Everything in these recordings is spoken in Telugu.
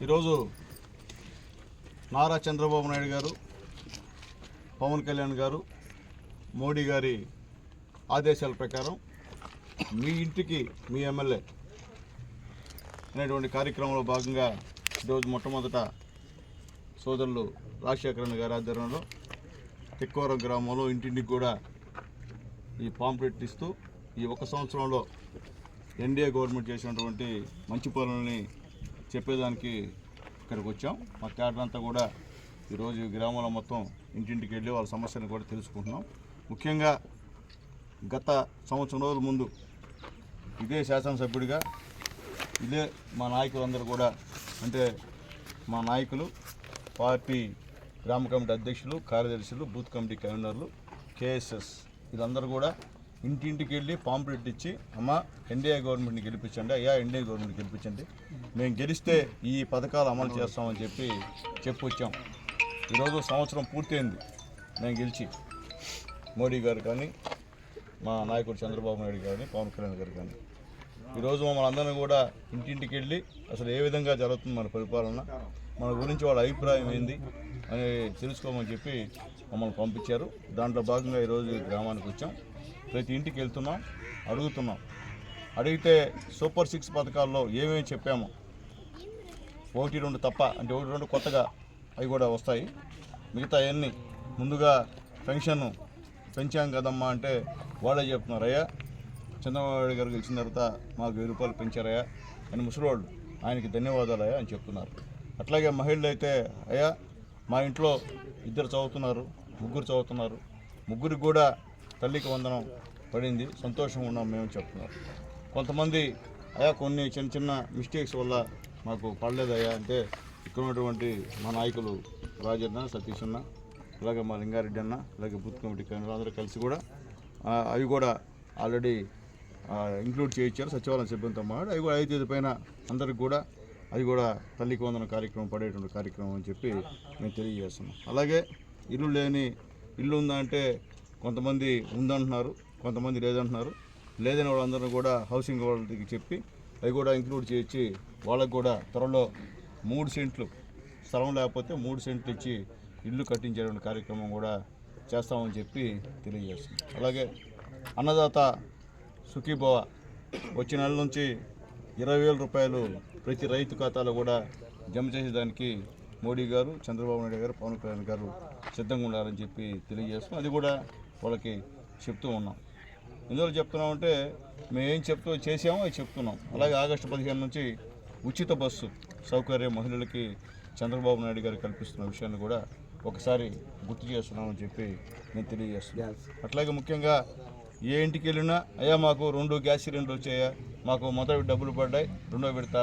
ఈరోజు నారా చంద్రబాబు నాయుడు గారు, పవన్ కళ్యాణ్ గారు, మోడీ గారి ఆదేశాల ప్రకారం మీ ఇంటికి మీ ఎమ్మెల్యే అనేటువంటి కార్యక్రమంలో భాగంగా ఈరోజు మొట్టమొదట సోదరులు రాజశేఖరన్ గారి ఆధ్వర్యంలో తిక్కోరం గ్రామంలో ఇంటింటికి కూడా ఈ పాంప్లెట్ ఇస్తూ ఈ ఒక సంవత్సరంలో ఎన్డీఏ గవర్నమెంట్ చేసినటువంటి మంచి పనులని చెప్పేదానికి ఇక్కడికి వచ్చాం. మా క్యాడర్ అంతా కూడా ఈరోజు ఈ గ్రామంలో మొత్తం ఇంటింటికి వెళ్ళి వాళ్ళ సమస్యను కూడా తెలుసుకుంటున్నాం. ముఖ్యంగా గత సంవత్సరం రోజుల ముందు ఇదే శాసనసభ్యుడిగా ఇదే మా నాయకులందరూ కూడా, అంటే మా నాయకులు, పార్టీ గ్రామ కమిటీ అధ్యక్షులు, కార్యదర్శులు, బూత్ కమిటీ కన్వీనర్లు, కేఎస్ఎస్ వీళ్ళందరూ కూడా ఇంటింటికి వెళ్ళి పాంప్లెట్ ఇచ్చి, అమ్మ ఎన్డీఏ గవర్నమెంట్ని గెలిపించండి, అయ్యా ఎన్డీఏ గవర్నమెంట్ గెలిపించండి, మేము గెలిస్తే ఈ పథకాలు అమలు చేస్తామని చెప్పి వచ్చాం. ఈరోజు సంవత్సరం పూర్తయింది మేము గెలిచి. మోడీ గారు కానీ, మా నాయకుడు చంద్రబాబు నాయుడు కానీ, పవన్ కళ్యాణ్ గారు కానీ ఈరోజు మమ్మల్ని అందరినీ కూడా ఇంటింటికి వెళ్ళి అసలు ఏ విధంగా జరుగుతుంది మన పరిపాలన, మన గురించి వాళ్ళ అభిప్రాయం ఏంది అని తెలుసుకోమని చెప్పి మమ్మల్ని పంపించారు. దాంట్లో భాగంగా ఈరోజు గ్రామానికి వచ్చాం. ప్రతి ఇంటికి వెళ్తున్నాం, అడిగితే సూపర్ 6 పథకాల్లో ఏమేమి చెప్పామో 1-2 తప్ప, అంటే 1-2 కొత్తగా అవి కూడా వస్తాయి. మిగతా అవన్నీ ముందుగా పెన్షన్ పెంచాం కదమ్మా అంటే వాళ్ళే చెప్తున్నారు, అయ్యా చంద్రబాబు నాయుడు గారు గెలిచిన తర్వాత మాకు 1000 రూపాయలు పెంచారయ్యా అని ముసలివాళ్ళు, ఆయనకి ధన్యవాదాలయ్యా అని చెప్తున్నారు. అట్లాగే మహిళలు అయితే, అయ్యా మా ఇంట్లో 2 చదువుతున్నారు, 3 చదువుతున్నారు, 3కి కూడా తల్లికి వందనం పడింది, సంతోషంగా ఉన్నాం మేము చెప్తున్నారు. కొంతమంది అయ్యా కొన్ని చిన్న మిస్టేక్స్ వల్ల మాకు పడలేదయ్యా అంటే ఇక్కడ ఉన్నటువంటి మా నాయకులు రాజన్న, సతీష్ అన్న, అలాగే మా లింగారెడ్డి అన్న, అలాగే బూత్ కమిటీ కన్వీనర్ అందరూ కలిసి కూడా అవి కూడా ఆల్రెడీ ఇంక్లూడ్ చేయించారు. సచివాలయం సిబ్బందితో మాట్లాడి అవి కూడా 5 తేదీ పైన అందరికి కూడా అది కూడా తల్లికి వందన కార్యక్రమం పడేటువంటి కార్యక్రమం అని చెప్పి మేము తెలియజేస్తున్నాం. అలాగే ఇల్లు లేని ఇల్లు ఉందా అంటే కొంతమంది ఉందంటున్నారు, కొంతమంది లేదంటున్నారు. లేదని వాళ్ళందరూ కూడా హౌసింగ్ వాళ్ళకి చెప్పి అవి కూడా ఇంక్లూడ్ చేయించి వాళ్ళకు కూడా త్వరలో 3 సెంట్లు స్థలం లేకపోతే 3 సెంట్లు ఇచ్చి ఇల్లు కట్టించేటువంటి కార్యక్రమం కూడా చేస్తామని చెప్పి తెలియజేస్తున్నాం. అలాగే అన్నదాత సుఖీభవ వచ్చే నెల నుంచి 20,000 రూపాయలు ప్రతి రైతు ఖాతాలో కూడా జమ చేసేదానికి మోడీ గారు, చంద్రబాబు నాయుడు గారు, పవన్ కళ్యాణ్ గారు సిద్ధంగా ఉండాలని చెప్పి తెలియజేస్తున్నాం. అది కూడా వాళ్ళకి చెప్తూ ఉన్నాం. ఎందువల్ల చెప్తున్నామంటే మేము ఏం చేసామో అది చెప్తున్నాం. అలాగే ఆగస్టు 15 నుంచి ఉచిత బస్సు సౌకర్యం మహిళలకి చంద్రబాబు నాయుడు గారు కల్పిస్తున్న విషయాన్ని కూడా ఒకసారి గుర్తు చేస్తున్నామని చెప్పి నేను తెలియజేస్తున్నాను. అట్లాగే ముఖ్యంగా ఏ ఇంటికి వెళ్ళినా, అయ్యా మాకు 2 గ్యాస్ సిలిండర్లు వచ్చాయా, మాకు మొదటి డబ్బులు పడ్డాయి, 2వ విడత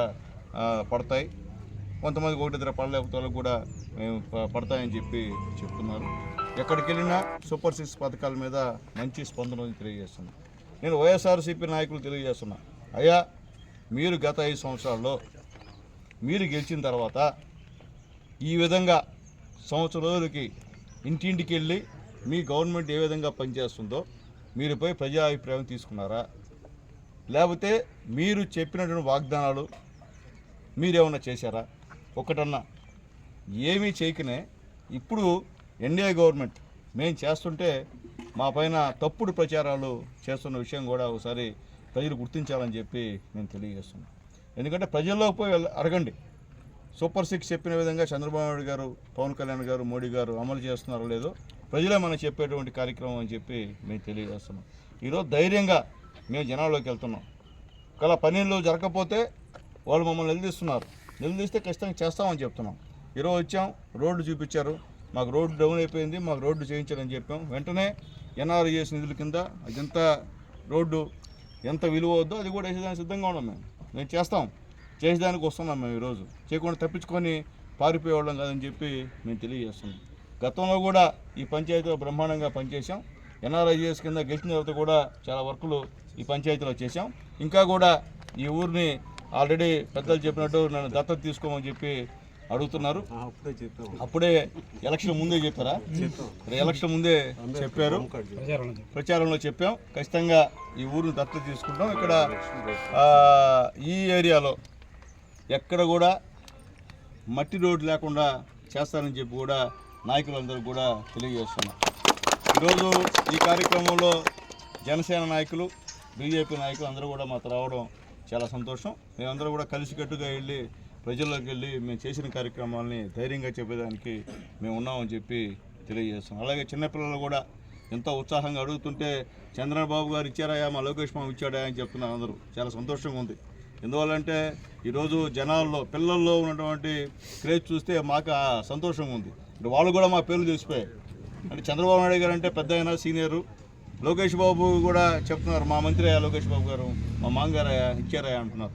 పడతాయి, కొంతమందికి 1-2 పడలేకపోతే వాళ్ళకి కూడా మేము పడతాయని చెప్పి చెప్తున్నారు. ఎక్కడికి వెళ్ళినా సూపర్ 6 పథకాల మీద మంచి స్పందన తెలియజేస్తున్నాను. నేను వైఎస్ఆర్సీపీ నాయకులు తెలియజేస్తున్నా, అయ్యా మీరు గత 5 సంవత్సరాల్లో మీరు గెలిచిన తర్వాత ఈ విధంగా సంవత్సరం రోజులకి ఇంటింటికి వెళ్ళి మీ గవర్నమెంట్ ఏ విధంగా పనిచేస్తుందో మీరు పోయి ప్రజా అభిప్రాయం తీసుకున్నారా, లేకపోతే మీరు చెప్పినటువంటి వాగ్దానాలు మీరేమన్నా చేశారా? ఒకటన్నా ఏమీ చేయకనే ఇప్పుడు ఎన్డీఏ గవర్నమెంట్ మేము చేస్తుంటే మా పైన తప్పుడు ప్రచారాలు చేస్తున్న విషయం కూడా ఒకసారి ప్రజలు గుర్తించాలని చెప్పి నేను తెలియజేస్తున్నాను. ఎందుకంటే ప్రజల్లో పోయి అడగండి, సూపర్ 6 చెప్పిన విధంగా చంద్రబాబు నాయుడు గారు, పవన్ కళ్యాణ్ గారు, మోడీ గారు అమలు చేస్తున్నారో లేదో ప్రజలే మనం చెప్పేటువంటి కార్యక్రమం అని చెప్పి మేము తెలియజేస్తున్నాం. ఈరోజు ధైర్యంగా మేము జనాల్లోకి వెళ్తున్నాం. ఒకవేళ పనులు జరగకపోతే వాళ్ళు మమ్మల్ని నిలదీస్తే ఖచ్చితంగా చేస్తామని చెప్తున్నాం. ఈరోజు వచ్చాం, రోడ్డు చూపించారు, మాకు రోడ్డు డౌన్ అయిపోయింది, మాకు రోడ్డు చేయించాలని చెప్పాం. వెంటనే ఎన్ఆర్ఈఎస్ నిధుల కింద అదంతా రోడ్డు ఎంత విలువ వద్దో అది కూడా వేసేదానికి సిద్ధంగా ఉన్నాం. మేము చేసేదానికి వస్తున్నాం. మేము ఈరోజు చేయకుండా తప్పించుకొని పారిపోయేవాళ్ళం కాదని చెప్పి మేము తెలియజేస్తున్నాం. గతంలో కూడా ఈ పంచాయతీలో బ్రహ్మాండంగా పనిచేసాం. ఎన్ఆర్ఐజిఎస్ కింద గెలిచిన తర్వాత కూడా చాలా వర్కులు ఈ పంచాయతీలో చేసాం. ఇంకా కూడా ఈ ఊరిని ఆల్రెడీ పెద్దలు చెప్పినట్టు నన్ను దత్తత తీసుకోమని చెప్పి అడుగుతున్నారు. అప్పుడే ఎలక్షన్ ముందే చెప్పారా? ఎలక్షన్ ముందే చెప్పారు, ప్రచారంలో చెప్పాం. ఖచ్చితంగా ఈ ఊరిని దత్తత తీసుకుంటాం. ఇక్కడ ఈ ఏరియాలో ఎక్కడ కూడా మట్టి రోడ్డు లేకుండా చేస్తారని చెప్పి కూడా నాయకులందరూ కూడా తెలియజేస్తున్నారు. ఈరోజు ఈ కార్యక్రమంలో జనసేన నాయకులు, బీజేపీ నాయకులు అందరూ కూడా మాతో రావడం చాలా సంతోషం. మేమందరూ కూడా కలిసికట్టుగా వెళ్ళి ప్రజల్లోకి వెళ్ళి మేము చేసిన కార్యక్రమాలని ధైర్యంగా చెప్పేదానికి మేము ఉన్నామని చెప్పి తెలియజేస్తున్నాం. అలాగే చిన్నపిల్లలు కూడా ఎంతో ఉత్సాహంగా అడుగుతుంటే చంద్రబాబు గారు ఇచ్చారయా, మా లోకేష్ బాబు ఇచ్చాడా అని చెప్తున్నారు. అందరూ చాలా సంతోషంగా ఉంది. ఎందువల్లంటే ఈరోజు జనాల్లో పిల్లల్లో ఉన్నటువంటి క్రేజ్ చూస్తే మాకు సంతోషంగా ఉంది. అంటే వాళ్ళు కూడా మా పేర్లు తెలిసిపోయాయి. అంటే చంద్రబాబు నాయుడు గారు అంటే పెద్ద అయినా సీనియరు, లోకేష్ బాబు కూడా చెప్తున్నారు మా మంత్రి అయ్యా లోకేష్ బాబు గారు, మా మామగారయ్యా ఇచ్చారయ్యా అంటున్నారు.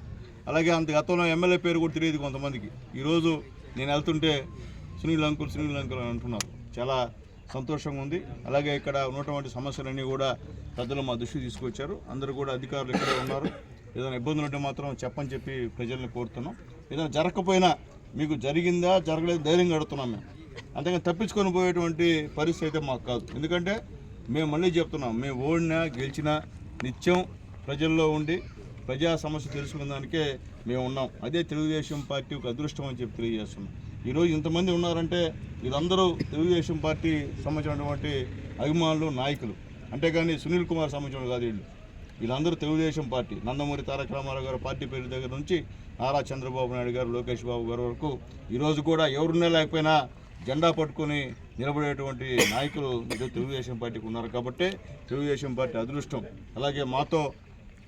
అలాగే అంత గతంలో ఎమ్మెల్యే పేరు కూడా తెలియదు కొంతమందికి. ఈరోజు నేను వెళ్తుంటే సునీల్ అంకుల్ అని అంటున్నారు. చాలా సంతోషంగా ఉంది. అలాగే ఇక్కడ ఉన్నటువంటి సమస్యలన్నీ కూడా పెద్దలు మా దృష్టికి తీసుకొచ్చారు. అందరూ కూడా అధికారులు ఇక్కడే ఉన్నారు. ఏదైనా ఇబ్బందులు ఉంటే మాత్రం చెప్పని చెప్పి ప్రజల్ని కోరుతున్నాం. ఏదైనా జరగకపోయినా మీకు జరిగిందా జరగలేదు ధైర్యంగా అడుగుతున్నాం మేము. అంతేగాని తప్పించుకొని పోయేటువంటి పరిస్థితి అయితే మాకు కాదు. ఎందుకంటే మేము మళ్ళీ చెప్తున్నాం, మేము ఓడినా గెలిచినా నిత్యం ప్రజల్లో ఉండి ప్రజా సమస్య తెలుసుకునే దానికే మేము ఉన్నాం. అదే తెలుగుదేశం పార్టీ ఒక అదృష్టం అని చెప్పి తెలియజేస్తున్నాం. ఈరోజు ఇంతమంది ఉన్నారంటే వీళ్ళందరూ తెలుగుదేశం పార్టీ సంబంధించినటువంటి అభిమానులు, నాయకులు. అంతేగాని సునీల్ కుమార్ సంబంధించిన కాదు. వీళ్ళందరూ తెలుగుదేశం పార్టీ, నందమూరి తారక రామారావు గారు పార్టీ పేరు దగ్గర నుంచి నారా చంద్రబాబు నాయుడు గారు, లోకేష్ బాబు గారు వరకు ఈరోజు కూడా ఎవరున్నా లేకపోయినా జెండా పట్టుకొని నిలబడేటువంటి నాయకులు ఈరోజు తెలుగుదేశం పార్టీకి ఉన్నారు. కాబట్టి తెలుగుదేశం పార్టీ అదృష్టం. అలాగే మాతో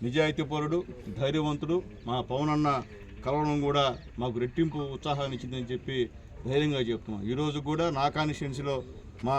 నిజాయితీపరుడు, ధైర్యవంతుడు మా పవన్ అన్న కలవడం కూడా మాకు రెట్టింపు ఉత్సాహాన్ని ఇచ్చిందని చెప్పి ధైర్యంగా చెప్తున్నాం. ఈరోజు కూడా నా కాన్స్టిట్యున్సీలో మా